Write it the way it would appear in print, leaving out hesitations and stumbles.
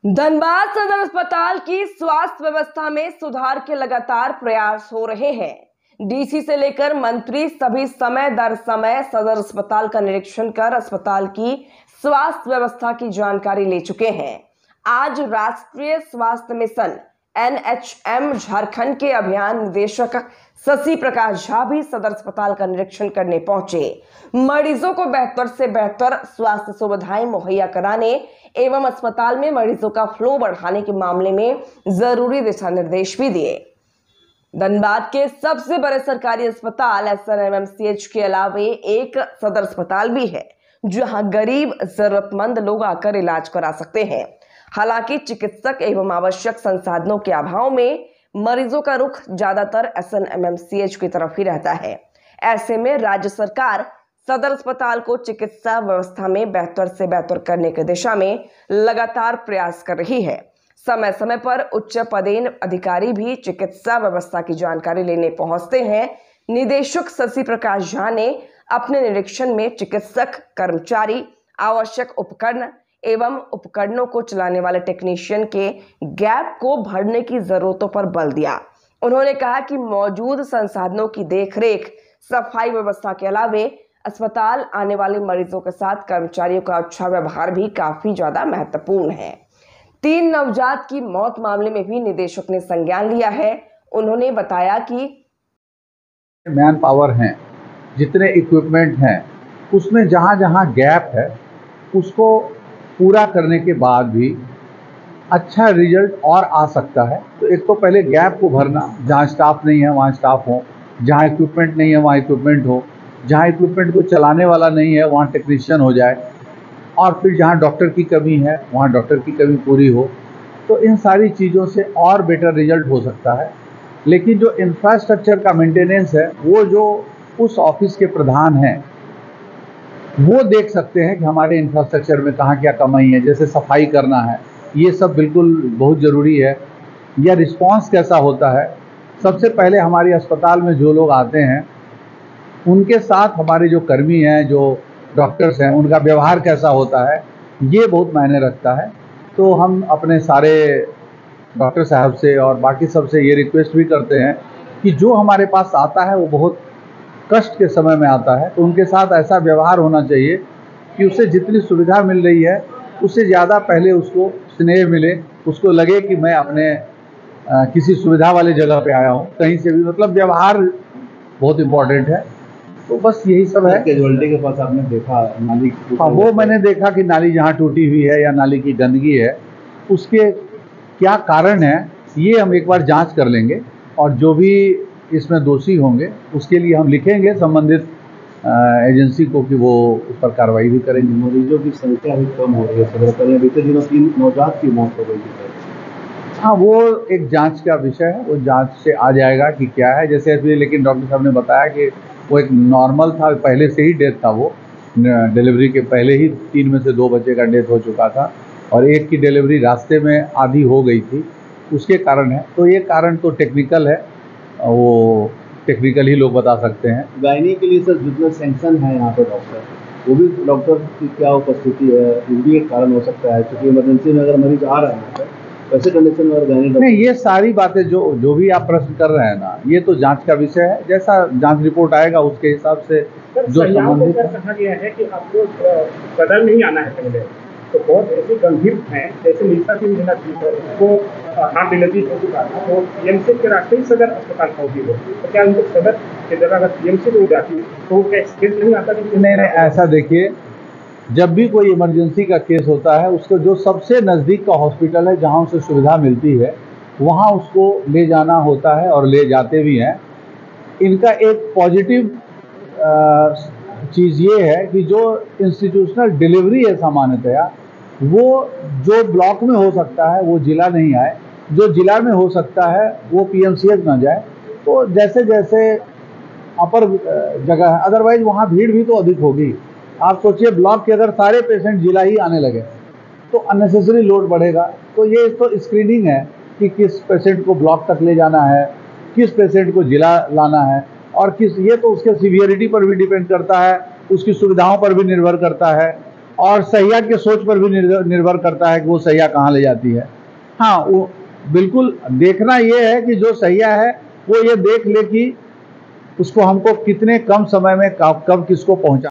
धनबाद सदर अस्पताल की स्वास्थ्य व्यवस्था में सुधार के लगातार प्रयास हो रहे हैं। डीसी से लेकर मंत्री सभी समय दर समय सदर अस्पताल का निरीक्षण कर अस्पताल की स्वास्थ्य व्यवस्था की जानकारी ले चुके हैं। आज राष्ट्रीय स्वास्थ्य मिशन NHM झारखंड के अभियान निदेशक शशि प्रकाश झा भी सदर अस्पताल का निरीक्षण करने पहुंचे। मरीजों को बेहतर से बेहतर स्वास्थ्य सुविधाएं मुहैया कराने एवं अस्पताल में मरीजों का फ्लो बढ़ाने के मामले में जरूरी दिशा निर्देश भी दिए। धनबाद के सबसे बड़े सरकारी अस्पताल SNMMCH के अलावे एक सदर अस्पताल भी है जहां गरीब जरूरतमंद लोग आकर इलाज करा सकते हैं। हालांकि चिकित्सक एवं आवश्यक संसाधनों के अभाव में मरीजों का रुख ज्यादातर SNMMCH की तरफ ही रहता है। ऐसे में राज्य सरकार सदर अस्पताल को चिकित्सा व्यवस्था में बेहतर से बेहतर करने की दिशा में लगातार प्रयास कर रही है। समय समय पर उच्च पदेन अधिकारी भी चिकित्सा व्यवस्था की जानकारी लेने पहुंचते हैं। निदेशक शशि प्रकाश झा ने अपने निरीक्षण में चिकित्सक, कर्मचारी, आवश्यक उपकरण एवं उपकरणों को चलाने वाले टेक्नीशियन के गैप को भरने की जरूरतों पर बल दिया। उन्होंने कहा कि मौजूद संसाधनों की देखरेख, सफाई व्यवस्था के अलावे अस्पताल आने वाले मरीजों के साथ कर्मचारियों का अच्छा व्यवहार भी काफी ज्यादा महत्वपूर्ण है। 3 नवजात की मौत मामले में भी निदेशक ने संज्ञान लिया है। उन्होंने बताया कि मैन पावर हैं, जितने इक्विपमेंट हैं, उसमें जहां जहां गैप है उसको पूरा करने के बाद भी अच्छा रिजल्ट और आ सकता है। तो एक तो पहले गैप को भरना, जहाँ स्टाफ नहीं है वहाँ स्टाफ हो, जहाँ इक्विपमेंट नहीं है वहाँ इक्विपमेंट हो, जहाँ इक्विपमेंट को चलाने वाला नहीं है वहाँ टेक्नीशियन हो जाए, और फिर जहाँ डॉक्टर की कमी है वहाँ डॉक्टर की कमी पूरी हो। तो इन सारी चीज़ों से और बेटर रिजल्ट हो सकता है। लेकिन जो इंफ्रास्ट्रक्चर का मेंटेनेंस है वो जो उस ऑफिस के प्रधान हैं वो देख सकते हैं कि हमारे इंफ्रास्ट्रक्चर में कहाँ क्या कमी है। जैसे सफाई करना है, ये सब बिल्कुल बहुत ज़रूरी है। या रिस्पांस कैसा होता है, सबसे पहले हमारे अस्पताल में जो लोग आते हैं उनके साथ हमारे जो कर्मी हैं, जो डॉक्टर्स हैं, उनका व्यवहार कैसा होता है, ये बहुत मायने रखता है। तो हम अपने सारे डॉक्टर साहब से और बाकी सबसे ये रिक्वेस्ट भी करते हैं कि जो हमारे पास आता है वो बहुत कष्ट के समय में आता है, तो उनके साथ ऐसा व्यवहार होना चाहिए कि उसे जितनी सुविधा मिल रही है उससे ज़्यादा पहले उसको स्नेह मिले, उसको लगे कि मैं अपने किसी सुविधा वाले जगह पे आया हूँ, कहीं से भी। मतलब व्यवहार बहुत इम्पोर्टेंट है। तो बस यही सब है। कैजुअलिटी के पास आपने देखा नाली? हाँ, वो मैंने देखा कि नाली जहाँ टूटी हुई है या नाली की गंदगी है, उसके क्या कारण है ये हम एक बार जांच कर लेंगे, और जो भी इसमें दोषी होंगे उसके लिए हम लिखेंगे संबंधित एजेंसी को कि वो उस पर कार्रवाई भी करेंगे। मरीजों की संख्या भी कम हो रही है सदर, बीते दिनों 3 नवजात की मौत हो गई थी। हाँ, वो एक जांच का विषय है, वो जांच से आ जाएगा कि क्या है। जैसे अभी लेकिन डॉक्टर साहब ने बताया कि वो एक नॉर्मल था, पहले से ही डेथ था, वो डिलीवरी के पहले ही 3 में से 2 बच्चे का डेथ हो चुका था, और एक की डिलीवरी रास्ते में आधी हो गई थी, उसके कारण है। तो ये कारण तो टेक्निकल है, वो टेक्निकल ही लोग बता सकते हैं। गायनी के लिए सर जितना सेंक्शन है यहाँ पर डॉक्टर, वो भी डॉक्टर की क्या उपस्थिति है, ये भी एक कारण हो सकता है। क्योंकि इमरजेंसी में अगर मरीज आ रहे हैं वैसे कंडीशन में अगर गायनी नहीं, ये सारी बातें जो भी आप प्रश्न कर रहे हैं ना, ये तो जांच का विषय है। जैसा जांच रिपोर्ट आएगा उसके हिसाब से जो संबंधित कहा गया है कि आपको सदर नहीं आना है पहले, तो बहुत ऐसे गंभीर हैं जैसे मीसा सिंह जिला को हार्ट डिलीवरी हो चुका था, तो PMC के रास्ते ही सदर अस्पताल पहुंची हो, तो क्या उनको सदर की जगह अगर PMC में हो जाती तो क्या एक्सपीरियंस नहीं आता? नहीं, ऐसा देखिए, जब भी कोई इमरजेंसी का केस होता है उसको जो सबसे नज़दीक का हॉस्पिटल है जहां उसे सुविधा मिलती है वहां उसको ले जाना होता है, और ले जाते भी हैं। इनका एक पॉजिटिव चीज़ ये है कि जो इंस्टीट्यूशनल डिलीवरी है सामान्यतया वो जो ब्लॉक में हो सकता है वो जिला नहीं आए, जो जिला में हो सकता है वो PMCH ना जाए। तो जैसे जैसे अपर जगह है, अदरवाइज वहाँ भीड़ भी तो अधिक होगी। आप सोचिए, ब्लॉक के अगर सारे पेशेंट जिला ही आने लगे तो अननेसेसरी लोड बढ़ेगा। तो ये तो स्क्रीनिंग है कि किस पेशेंट को ब्लॉक तक ले जाना है, किस पेशेंट को जिला लाना है, और किस, ये तो उसके सीवियरिटी पर भी डिपेंड करता है, उसकी सुविधाओं पर भी निर्भर करता है। और सैया के सोच पर भी निर्भर करता है कि वो सैया कहाँ ले जाती है। हाँ, वो बिल्कुल देखना ये है कि जो सैया है वो ये देख ले कि उसको हमको कितने कम समय में कब किसको पहुंचा